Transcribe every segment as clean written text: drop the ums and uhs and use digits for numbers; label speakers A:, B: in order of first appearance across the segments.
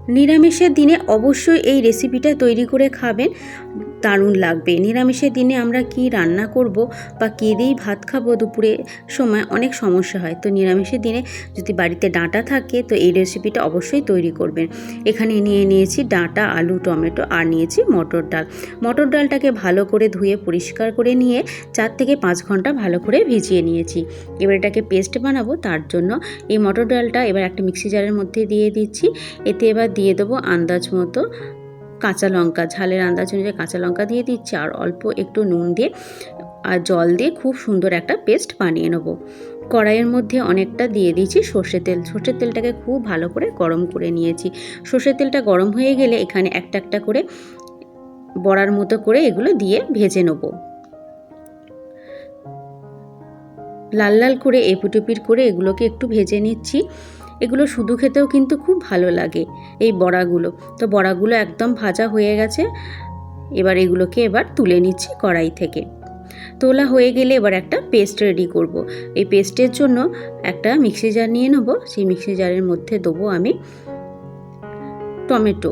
A: নিরামিষের দিনে অবশ্যই এই রেসিপিটা তৈরি করে খাবেন, দারুণ লাগবে। নিরামিষের দিনে আমরা কি রান্না করব বা কী দিয়েই ভাত খাবো দুপুরে সময় অনেক সমস্যা হয়। তো নিরামিষের দিনে যদি বাড়িতে ডাঁটা থাকে তো এই রেসিপিটা অবশ্যই তৈরি করবেন। এখানে নিয়েছি ডাঁটা, আলু, টমেটো আর নিয়েছি মটর ডাল। মটর ডালটাকে ভালো করে ধুয়ে পরিষ্কার করে নিয়ে 4 থেকে 5 ঘন্টা ভালো করে ভিজিয়ে নিয়েছি। এবার এটাকে পেস্ট বানাবো, তার জন্য এই মটর ডালটা এবার একটা মিক্সি জারের মধ্যে দিয়ে দিচ্ছি। এতে এবার দিয়ে দেবো আন্দাজ মতো কাঁচা লঙ্কা, ঝালের আন্দাজ অনুযায়ী কাঁচা লঙ্কা দিয়ে দিচ্ছি আর অল্প একটু নুন দিয়ে আর জল দিয়ে খুব সুন্দর একটা পেস্ট বানিয়ে নেব। কড়াইয়ের মধ্যে অনেকটা দিয়ে দিয়েছি সর্ষের তেল। সর্ষের তেলটাকে খুব ভালো করে গরম করে নিয়েছি। সর্ষের তেলটা গরম হয়ে গেলে এখানে একটা একটা করে বড়ার মতো করে এগুলো দিয়ে ভেজে নেব। লাল লাল করে এপিট করে এগুলোকে একটু ভেজে নিচ্ছি। এগুলো শুধু খেতেও কিন্তু খুব ভালো লাগে এই বড়াগুলো। তো বড়াগুলো একদম ভাজা হয়ে গেছে। এবার এগুলোকে তুলে নিচ্ছি কড়াই থেকে। তোলা হয়ে গেলে এবার একটা পেস্ট রেডি করব। এই পেস্টের জন্য একটা মিক্সি জার নিয়ে নেব। সেই মিক্সি জারের মধ্যে দেবো আমি টমেটো,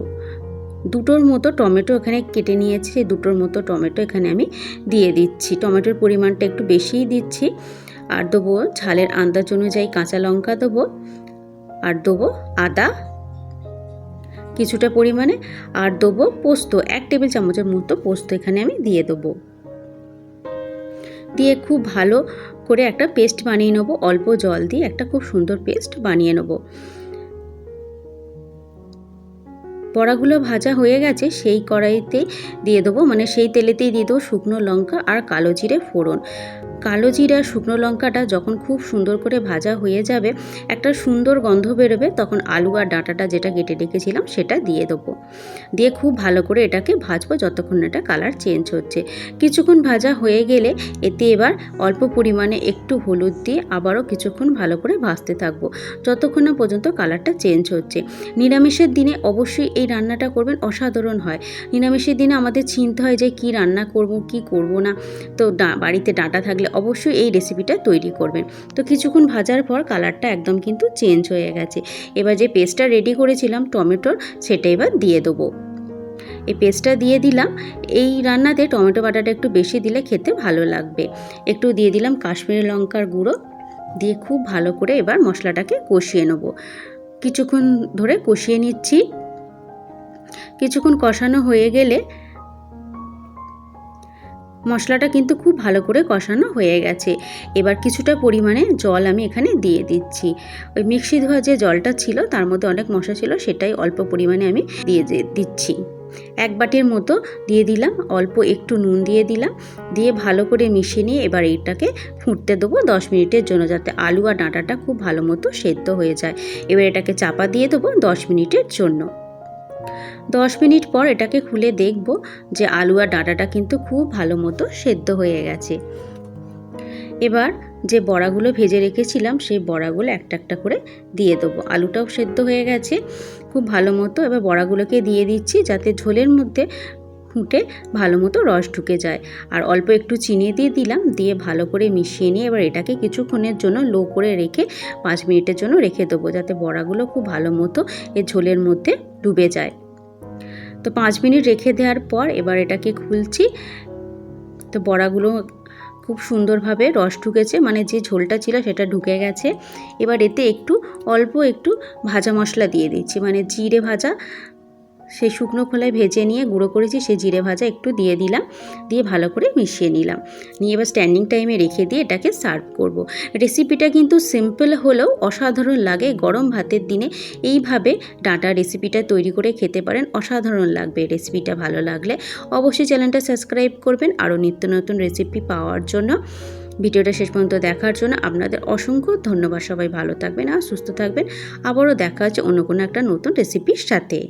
A: দুটোর মতো টমেটো এখানে কেটে নিয়েছি। সেই দুটোর মতো টমেটো এখানে আমি দিয়ে দিচ্ছি। টমেটোর পরিমাণটা একটু বেশিই দিচ্ছি। আর দেবো ঝালের আন্দাজ অনুযায়ী কাঁচা লঙ্কা দেবো, আর দেবো আদা কিছুটা পরিমাণে, আর দেবো পোস্ত 1 টেবিল চামচের মতো পোস্ত এখানে আমি দিয়ে দেবো। দিয়ে খুব ভালো করে একটা পেস্ট বানিয়ে নেবো। অল্প জল দিয়ে একটা খুব সুন্দর পেস্ট বানিয়ে নেবো। বড়াগুলো ভাজা হয়ে গেছে, সেই কড়াইতে দিয়ে দেবো, মানে সেই তেলেতেই দিয়ে দেবো শুকনো লঙ্কা আর কালো জিরে ফোড়ন। কালো জিরা শুকনো লঙ্কাটা যখন খুব সুন্দর করে ভাজা হয়ে যাবে, একটা সুন্দর গন্ধ বেরোবে, তখন আলু আর ডাঁটাটা যেটা কেটে রেখেছিলাম সেটা দিয়ে দেবো। দিয়ে খুব ভালো করে এটাকে ভাজবো যতক্ষণ এটা কালার চেঞ্জ হচ্ছে। কিছুক্ষণ ভাজা হয়ে গেলে এতে এবার অল্প পরিমাণে একটু হলুদ দিয়ে আবারও কিছুক্ষণ ভালো করে ভাজতে থাকবো যতক্ষণ না পর্যন্ত কালারটা চেঞ্জ হচ্ছে। নিরামিষের দিনে অবশ্যই এই রান্নাটা করবেন, অসাধারণ হয়। নিরামিষের দিনে আমাদের চিন্তা হয় যে কি রান্না করব কি করব না। তো বাড়িতে ডাঁটা থাকলে অবশ্যই এই রেসিপিটা তৈরি করবেন। তো কিছুক্ষণ ভাজার পর কালারটা একদম কিন্তু চেঞ্জ হয়ে গেছে। এবার যে পেস্টটা রেডি করেছিলাম টমেটোর, সেটা এবার দিয়ে দেবো। এই পেস্টটা দিয়ে দিলাম। এই রান্নাতে টমেটো বাটাটা একটু বেশি দিলে খেতে ভালো লাগবে। একটু দিয়ে দিলাম কাশ্মীরি লঙ্কার গুঁড়ো, দিয়ে খুব ভালো করে এবার মশলাটাকে কষিয়ে নেব। কিছুক্ষণ ধরে কষিয়ে নিচ্ছি। কিছুক্ষণ কষানো হয়ে গেলে মশলাটা কিন্তু খুব ভালো করে কষানো হয়ে গেছে। এবার কিছুটা পরিমাণে জল আমি এখানে দিয়ে দিচ্ছি। ওই মিক্সি ধোয়া যে জলটা ছিল তার মধ্যে অনেক মশলা ছিল, সেটাই অল্প পরিমাণে আমি দিয়ে দিচ্ছি। 1 বাটির মতো দিয়ে দিলাম। অল্প একটু নুন দিয়ে দিলাম। দিয়ে ভালো করে মিশিয়ে নিয়ে এবার এইটাকে ফুটতে দেবো 10 মিনিটের জন্য, যাতে আলু আর ডাঁটাটা খুব ভালো মতো সেদ্ধ হয়ে যায়। এবার এটাকে চাপা দিয়ে দেবো 10 মিনিটের জন্য। 10 মিনিট পর এটাকে খুলে দেখব যে আলু আর ডাঁটাটা কিন্তু খুব ভালো মতো সেদ্ধ হয়ে গেছে। এবার যে বড়াগুলো ভেজে রেখেছিলাম সেই বড়াগুলো একটা একটা করে দিয়ে দেবো। আলুটাও সেদ্ধ হয়ে গেছে খুব ভালো মতো। এবার বড়াগুলোকে দিয়ে দিচ্ছি যাতে ঝোলের মধ্যে ফুটে ভালো মতো রস ঢুকে যায়। আর অল্প একটু চিনি দিয়ে দিলাম। দিয়ে ভালো করে মিশিয়ে নিয়ে এবার এটাকে কিছুক্ষণের জন্য লো করে রেখে 5 মিনিটের জন্য রেখে দেবো, যাতে বড়াগুলো খুব ভালো মতো এই ঝোলের মধ্যে ডুবে যায়। তো 5 মিনিট রেখে দেওয়ার পর এবার এটাকে খুলছি। তো বড়াগুলো খুব সুন্দরভাবে রস ঢুকেছে, মানে যে ঝোলটা ছিল সেটা ঢুকে গেছে। এবার এতে অল্প একটু ভাজা মশলা দিয়ে দিচ্ছি, মানে জিরে ভাজা, সেই শুকনো খোলায় ভেজে নিয়ে গুঁড়ো করেছি সেই জিরে ভাজা একটু দিয়ে দিলাম। দিয়ে ভালো করে মিশিয়ে নিলাম। নিয়ে এবার স্ট্যান্ডিং টাইমে রেখে দিয়ে এটাকে সার্ভ করব। রেসিপিটা কিন্তু সিম্পল হলেও অসাধারণ লাগে। গরম ভাতের দিনে এইভাবে ডাঁটা রেসিপিটা তৈরি করে খেতে পারেন, অসাধারণ লাগবে। রেসিপিটা ভালো লাগলে অবশ্যই চ্যানেলটা সাবস্ক্রাইব করবেন আরও নিত্য নতুন রেসিপি পাওয়ার জন্য। ভিডিওটা শেষ পর্যন্ত দেখার জন্য আপনাদের অসংখ্য ধন্যবাদ। সবাই ভালো থাকবেন আর সুস্থ থাকবেন। আবারও দেখা হচ্ছে অন্য কোনো একটা নতুন রেসিপির সাথে।